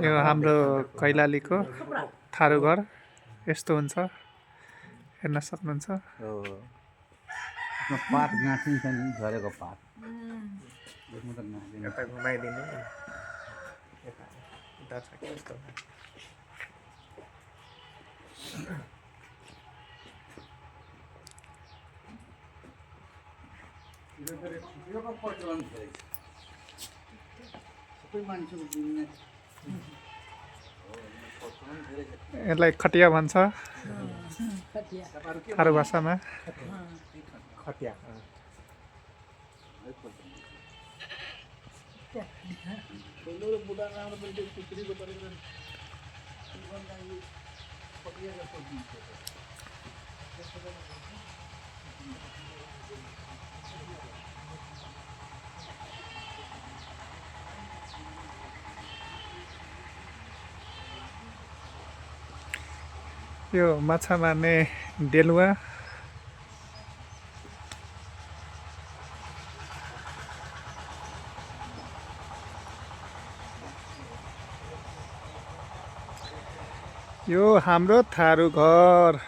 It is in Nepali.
यो हाम्रो कैलालीको थारू घर यस्तो हुन्छ, हेर्न सक्नुहुन्छ। पात गाँसिन्छ नि, झरेको पात यता घुमाइदिनु। यता छ कि यस्तो यसलाई खटिया भन्छ थारू भाषामा। खटिया यो माछा मार्ने डेलुवा। यो हाम्रो थारू घर।